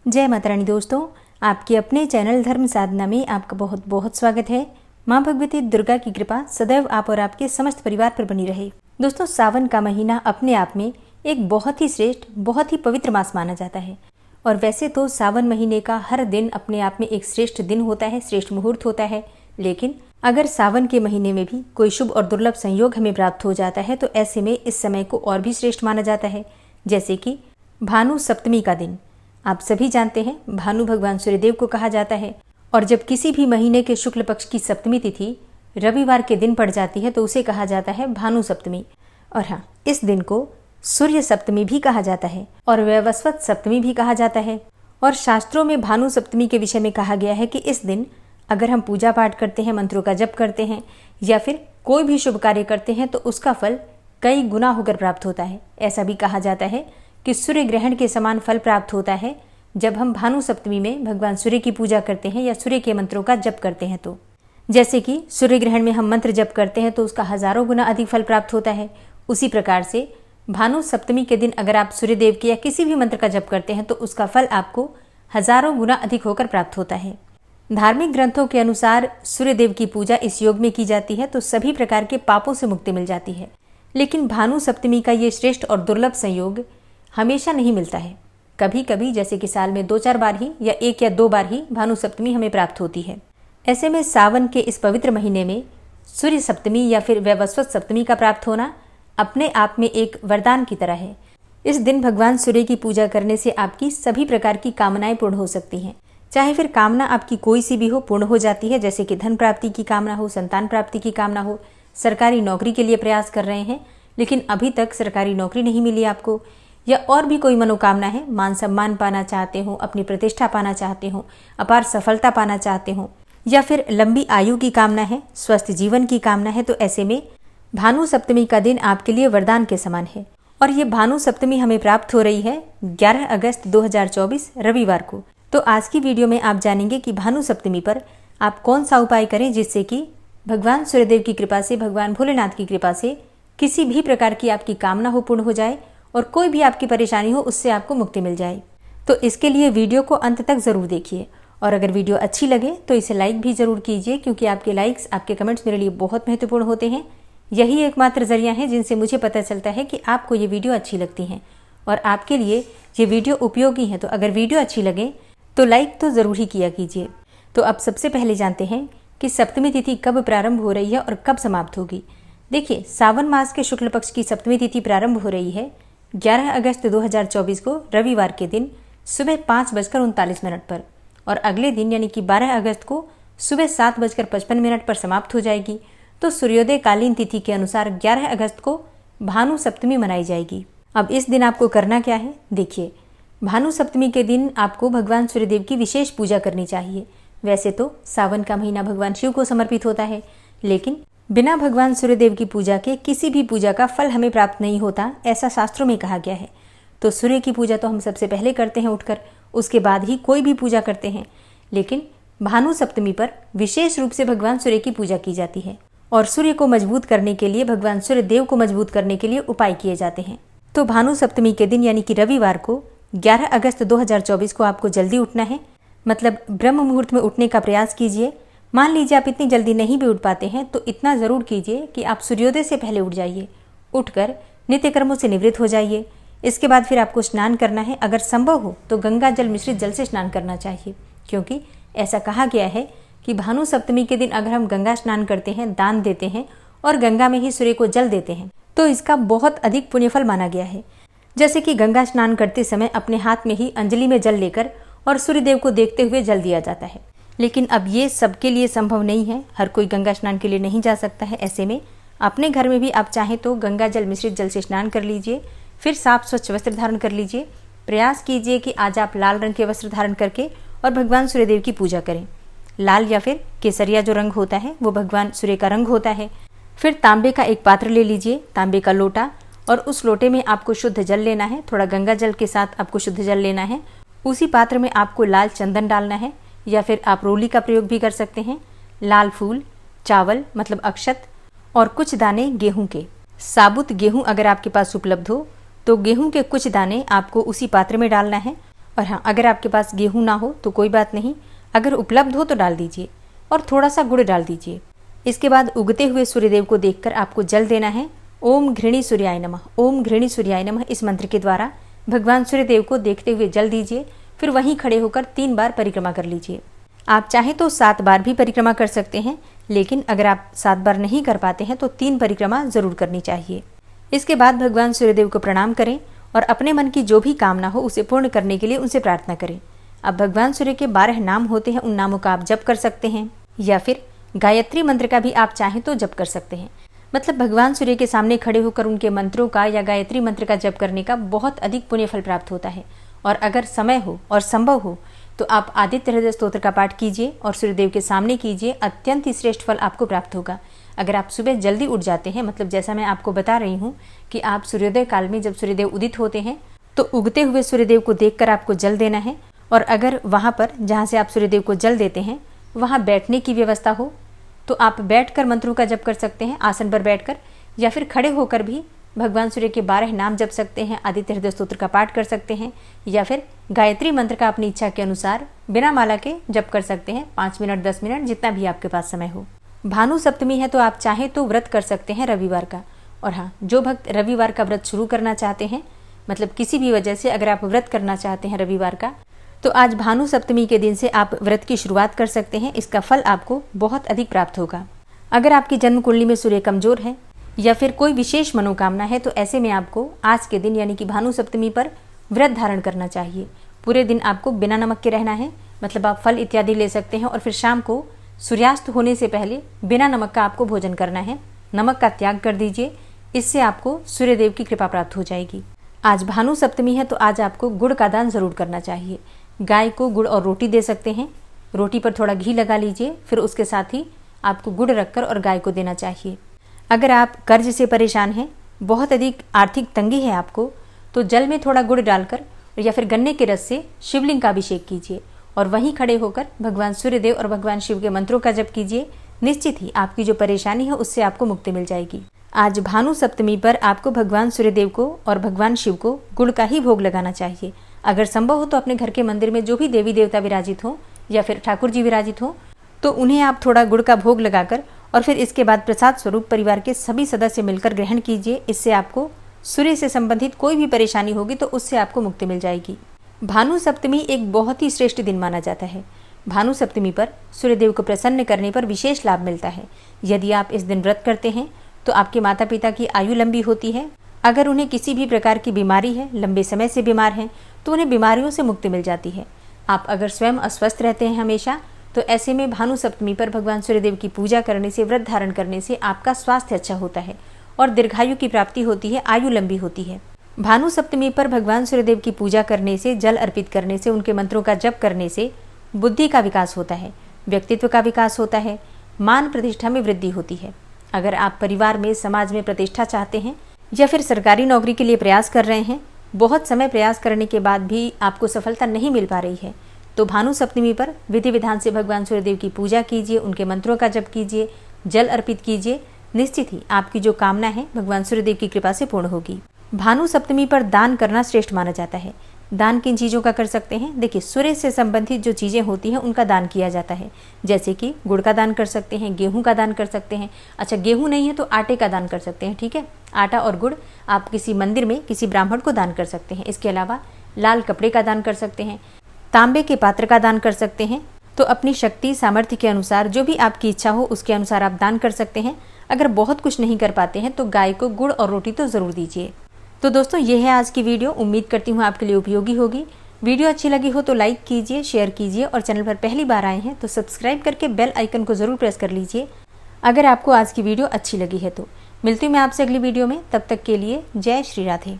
जय माता रानी दोस्तों, आपके अपने चैनल धर्म साधना में आपका बहुत बहुत स्वागत है। माँ भगवती दुर्गा की कृपा सदैव आप और आपके समस्त परिवार पर बनी रहे। दोस्तों, सावन का महीना अपने आप में एक बहुत ही श्रेष्ठ, बहुत ही पवित्र मास माना जाता है। और वैसे तो सावन महीने का हर दिन अपने आप में एक श्रेष्ठ दिन होता है, श्रेष्ठ मुहूर्त होता है। लेकिन अगर सावन के महीने में भी कोई शुभ और दुर्लभ संयोग हमें प्राप्त हो जाता है तो ऐसे में इस समय को और भी श्रेष्ठ माना जाता है। जैसे कि भानु सप्तमी का दिन। आप सभी जानते हैं, भानु भगवान सूर्यदेव को कहा जाता है। और जब किसी भी महीने के शुक्ल पक्ष की सप्तमी तिथि रविवार के दिन पड़ जाती है तो उसे कहा जाता है भानु सप्तमी। और हाँ, इस दिन को सूर्य सप्तमी भी कहा जाता है और वैवस्वत सप्तमी भी कहा जाता है। और शास्त्रों में भानु सप्तमी के विषय में कहा गया है कि इस दिन अगर हम पूजा पाठ करते हैं, मंत्रों का जप करते हैं या फिर कोई भी शुभ कार्य करते हैं तो उसका फल कई गुना होकर प्राप्त होता है। ऐसा भी कहा जाता है कि सूर्य ग्रहण के समान फल प्राप्त होता है जब हम भानु सप्तमी में भगवान सूर्य की पूजा करते हैं या सूर्य के मंत्रों का जप करते हैं। तो जैसे कि सूर्य ग्रहण में हम मंत्र जप करते हैं तो उसका हजारों गुना अधिक फल प्राप्त होता है, उसी प्रकार से भानु सप्तमी के दिन अगर आप सूर्यदेव के या किसी भी मंत्र का जप करते हैं तो उसका फल आपको हजारों गुना अधिक होकर प्राप्त होता है। धार्मिक ग्रंथों के अनुसार सूर्यदेव की पूजा इस योग में की जाती है तो सभी प्रकार के पापों से मुक्ति मिल जाती है। लेकिन भानु सप्तमी का ये श्रेष्ठ और दुर्लभ संयोग हमेशा नहीं मिलता है। कभी कभी, जैसे कि साल में 2-4 बार ही या 1 या 2 बार ही भानु सप्तमी हमें प्राप्त होती है। ऐसे में सावन के इस पवित्र महीने में सूर्य सप्तमी या फिर वैवस्वत सप्तमी का प्राप्त होना अपने आप में एक वरदान की तरह है। इस दिन भगवान सूर्य की पूजा करने से आपकी सभी प्रकार की कामनाएं पूर्ण हो सकती हैं। चाहे फिर कामना आपकी कोई सी भी हो, पूर्ण हो जाती है। जैसे कि धन प्राप्ति की कामना हो, संतान प्राप्ति की कामना हो, सरकारी नौकरी के लिए प्रयास कर रहे हैं लेकिन अभी तक सरकारी नौकरी नहीं मिली आपको, या और भी कोई मनोकामना है, मान सम्मान पाना चाहते हो, अपनी प्रतिष्ठा पाना चाहते हो, अपार सफलता पाना चाहते हो, या फिर लंबी आयु की कामना है, स्वस्थ जीवन की कामना है, तो ऐसे में भानु सप्तमी का दिन आपके लिए वरदान के समान है। और ये भानु सप्तमी हमें प्राप्त हो रही है 11 अगस्त 2024 रविवार को। तो आज की वीडियो में आप जानेंगे कि भानु सप्तमी पर आप कौन सा उपाय करें जिससे कि भगवान सूर्यदेव की कृपा से, भगवान भोलेनाथ की कृपा से किसी भी प्रकार की आपकी कामना हो पूर्ण हो जाए और कोई भी आपकी परेशानी हो उससे आपको मुक्ति मिल जाए। तो इसके लिए वीडियो को अंत तक ज़रूर देखिए और अगर वीडियो अच्छी लगे तो इसे लाइक भी ज़रूर कीजिए, क्योंकि आपके लाइक्स, आपके कमेंट्स मेरे लिए बहुत महत्वपूर्ण होते हैं। यही एकमात्र जरिया है जिनसे मुझे पता चलता है कि आपको ये वीडियो अच्छी लगती हैं और आपके लिए ये वीडियो उपयोगी है। तो अगर वीडियो अच्छी लगे तो लाइक तो ज़रूर ही किया कीजिए। तो अब सबसे पहले जानते हैं कि सप्तमी तिथि कब प्रारंभ हो रही है और कब समाप्त होगी। देखिए, सावन मास के शुक्ल पक्ष की सप्तमी तिथि प्रारंभ हो रही है 11 अगस्त 2024 को रविवार के दिन सुबह 5:39 पर और अगले दिन यानी कि 12 अगस्त को सुबह 7:55 पर समाप्त हो जाएगी। तो सूर्योदय कालीन तिथि के अनुसार 11 अगस्त को भानु सप्तमी मनाई जाएगी। अब इस दिन आपको करना क्या है, देखिए। भानु सप्तमी के दिन आपको भगवान सूर्यदेव की विशेष पूजा करनी चाहिए। वैसे तो सावन का महीना भगवान शिव को समर्पित होता है, लेकिन बिना भगवान सूर्यदेव की पूजा के किसी भी पूजा का फल हमें प्राप्त नहीं होता, ऐसा शास्त्रों में कहा गया है। तो सूर्य की पूजा तो हम सबसे पहले करते हैं उठकर, उसके बाद ही कोई भी पूजा करते हैं। लेकिन भानु सप्तमी पर विशेष रूप से भगवान सूर्य की पूजा की जाती है और सूर्य को मजबूत करने के लिए, भगवान सूर्यदेव को मजबूत करने के लिए उपाय किए जाते हैं। तो भानु सप्तमी के दिन यानी कि रविवार को 11 अगस्त 2024 को आपको जल्दी उठना है, मतलब ब्रह्म मुहूर्त में उठने का प्रयास कीजिए। मान लीजिए आप इतनी जल्दी नहीं भी उठ पाते हैं तो इतना ज़रूर कीजिए कि आप सूर्योदय से पहले उठ जाइए, उठकर नित्य कर्मों से निवृत्त हो जाइए। इसके बाद फिर आपको स्नान करना है। अगर संभव हो तो गंगा जल मिश्रित जल से स्नान करना चाहिए, क्योंकि ऐसा कहा गया है कि भानु सप्तमी के दिन अगर हम गंगा स्नान करते हैं, दान देते हैं और गंगा में ही सूर्य को जल देते हैं तो इसका बहुत अधिक पुण्यफल माना गया है। जैसे कि गंगा स्नान करते समय अपने हाथ में ही अंजलि में जल लेकर और सूर्यदेव को देखते हुए जल दिया जाता है। लेकिन अब ये सबके लिए संभव नहीं है, हर कोई गंगा स्नान के लिए नहीं जा सकता है। ऐसे में अपने घर में भी आप चाहें तो गंगा जल मिश्रित जल से स्नान कर लीजिए, फिर साफ स्वच्छ वस्त्र धारण कर लीजिए। प्रयास कीजिए कि आज आप लाल रंग के वस्त्र धारण करके और भगवान सूर्यदेव की पूजा करें। लाल या फिर केसरिया जो रंग होता है वो भगवान सूर्य का रंग होता है। फिर तांबे का एक पात्र ले लीजिए, तांबे का लोटा, और उस लोटे में आपको शुद्ध जल लेना है। थोड़ा गंगा जल के साथ आपको शुद्ध जल लेना है। उसी पात्र में आपको लाल चंदन डालना है या फिर आप रोली का प्रयोग भी कर सकते हैं। लाल फूल, चावल मतलब अक्षत और कुछ दाने गेहूं के, साबुत गेहूं अगर आपके पास उपलब्ध हो तो गेहूं के कुछ दाने आपको उसी पात्र में डालना है और हाँ, अगर आपके पास गेहूँ ना हो तो कोई बात नहीं, अगर उपलब्ध हो तो डाल दीजिए और थोड़ा सा गुड़ डाल दीजिए। इसके बाद उगते हुए सूर्यदेव को देखकर आपको जल देना है। ओम घृणी सूर्याय नमः, ओम घृणी सूर्याय नमः इस मंत्र के द्वारा भगवान सूर्यदेव को देखते हुए जल दीजिए। फिर वहीं खड़े होकर 3 बार परिक्रमा कर लीजिए। आप चाहें तो 7 बार भी परिक्रमा कर सकते हैं, लेकिन अगर आप 7 बार नहीं कर पाते हैं तो 3 परिक्रमा जरूर करनी चाहिए। इसके बाद भगवान सूर्यदेव को प्रणाम करें और अपने मन की जो भी कामना हो उसे पूर्ण करने के लिए उनसे प्रार्थना करें। अब भगवान सूर्य के 12 नाम होते हैं, उन नामों का आप जप कर सकते हैं या फिर गायत्री मंत्र का भी आप चाहें तो जप कर सकते हैं। मतलब भगवान सूर्य के सामने खड़े होकर उनके मंत्रों का या गायत्री मंत्र का जप करने का बहुत अधिक पुण्य फल प्राप्त होता है। और अगर समय हो और संभव हो तो आप आदित्य हृदय स्तोत्र का पाठ कीजिए और सूर्यदेव के सामने कीजिए, अत्यंत ही श्रेष्ठ फल आपको प्राप्त होगा। अगर आप सुबह जल्दी उठ जाते हैं, मतलब जैसा मैं आपको बता रही हूँ कि आप सूर्योदय काल में जब सूर्यदेव उदित होते हैं तो उगते हुए सूर्यदेव को देखकर आपको जल देना है। और अगर वहाँ पर जहाँ से आप सूर्यदेव को जल देते हैं वहाँ बैठने की व्यवस्था हो तो आप बैठकर मंत्रों का जप कर सकते हैं, आसन पर बैठकर, या फिर खड़े होकर भी भगवान सूर्य के 12 नाम जप सकते हैं, आदित्य हृदय स्तोत्र का पाठ कर सकते हैं, या फिर गायत्री मंत्र का अपनी इच्छा के अनुसार बिना माला के जप कर सकते हैं, 5 मिनट 10 मिनट जितना भी आपके पास समय हो। भानु सप्तमी है तो आप चाहें तो व्रत कर सकते हैं रविवार का। और हाँ, जो भक्त रविवार का व्रत शुरू करना चाहते हैं, मतलब किसी भी वजह से अगर आप व्रत करना चाहते हैं रविवार का, तो आज भानु सप्तमी के दिन से आप व्रत की शुरुआत कर सकते हैं। इसका फल आपको बहुत अधिक प्राप्त होगा। अगर आपकी जन्म कुंडली में सूर्य कमजोर है या फिर कोई विशेष मनोकामना है तो ऐसे में आपको आज के दिन यानी कि भानु सप्तमी पर व्रत धारण करना चाहिए। पूरे दिन आपको बिना नमक के रहना है, मतलब आप फल इत्यादि ले सकते हैं और फिर शाम को सूर्यास्त होने से पहले बिना नमक का आपको भोजन करना है। नमक का त्याग कर दीजिए, इससे आपको सूर्यदेव की कृपा प्राप्त हो जाएगी। आज भानु सप्तमी है तो आज आपको गुड़ का दान जरूर करना चाहिए। गाय को गुड़ और रोटी दे सकते हैं, रोटी पर थोड़ा घी लगा लीजिए, फिर उसके साथ ही आपको गुड़ रखकर और गाय को देना चाहिए। अगर आप कर्ज से परेशान हैं, बहुत अधिक आर्थिक तंगी है आपको, तो जल में थोड़ा गुड़ डालकर या फिर गन्ने के रस से शिवलिंग का अभिषेक कीजिए और वहीं खड़े होकर भगवान सूर्यदेव और भगवान शिव के मंत्रों का जप कीजिए। निश्चित ही आपकी जो परेशानी है उससे आपको मुक्ति मिल जाएगी। आज भानु सप्तमी पर आपको भगवान सूर्यदेव को और भगवान शिव को गुड़ का ही भोग लगाना चाहिए। अगर संभव हो तो अपने घर के मंदिर में जो भी देवी देवता विराजित हो या फिर ठाकुर जी विराजित हो तो उन्हें आप थोड़ा गुड़ का भोग लगाकर और फिर इसके बाद प्रसाद स्वरूप परिवार के सभी सदस्य मिलकर ग्रहण कीजिए। इससे आपको सूर्य से संबंधित कोई भी परेशानी होगी तो उससे आपको मुक्ति मिल जाएगी। भानु सप्तमी एक बहुत ही श्रेष्ठ दिन माना जाता है। भानु सप्तमी पर सूर्यदेव को प्रसन्न करने पर विशेष लाभ मिलता है। यदि आप इस दिन व्रत करते हैं तो आपके माता पिता की आयु लंबी होती है। अगर उन्हें किसी भी प्रकार की बीमारी है, लंबे समय से बीमार हैं, तो उन्हें बीमारियों से मुक्ति मिल जाती है। आप अगर स्वयं अस्वस्थ रहते हैं हमेशा, तो ऐसे में भानु सप्तमी पर भगवान सूर्यदेव की पूजा करने से, व्रत धारण करने से आपका स्वास्थ्य अच्छा होता है और दीर्घायु की प्राप्ति होती है, आयु लंबी होती है। भानु सप्तमी पर भगवान सूर्यदेव की पूजा करने से, जल अर्पित करने से, उनके मंत्रों का जप करने से बुद्धि का विकास होता है, व्यक्तित्व का विकास होता है, मान प्रतिष्ठा में वृद्धि होती है। अगर आप परिवार में, समाज में प्रतिष्ठा चाहते हैं या फिर सरकारी नौकरी के लिए प्रयास कर रहे हैं, बहुत समय प्रयास करने के बाद भी आपको सफलता नहीं मिल पा रही है, तो भानु सप्तमी पर विधि विधान से भगवान सूर्यदेव की पूजा कीजिए, उनके मंत्रों का जप कीजिए, जल अर्पित कीजिए। निश्चित ही आपकी जो कामना है भगवान सूर्यदेव की कृपा से पूर्ण होगी। भानु सप्तमी पर दान करना श्रेष्ठ माना जाता है। दान किन चीज़ों का कर सकते हैं? देखिए, सूर्य से संबंधित जो चीज़ें होती हैं उनका दान किया जाता है। जैसे कि गुड़ का दान कर सकते हैं, गेहूं का दान कर सकते हैं। अच्छा, गेहूं नहीं है तो आटे का दान कर सकते हैं, ठीक है। आटा और गुड़ आप किसी मंदिर में किसी ब्राह्मण को दान कर सकते हैं। इसके अलावा लाल कपड़े का दान कर सकते हैं, तांबे के पात्र का दान कर सकते हैं। तो अपनी शक्ति सामर्थ्य के अनुसार जो भी आपकी इच्छा हो उसके अनुसार आप दान कर सकते हैं। अगर बहुत कुछ नहीं कर पाते हैं तो गाय को गुड़ और रोटी तो ज़रूर दीजिए। तो दोस्तों, ये है आज की वीडियो। उम्मीद करती हूँ आपके लिए उपयोगी होगी। वीडियो अच्छी लगी हो तो लाइक कीजिए, शेयर कीजिए और चैनल पर पहली बार आए हैं तो सब्सक्राइब करके बेल आइकन को ज़रूर प्रेस कर लीजिए अगर आपको आज की वीडियो अच्छी लगी है तो। मिलती हूँ मैं आपसे अगली वीडियो में, तब तक के लिए जय श्री राधे।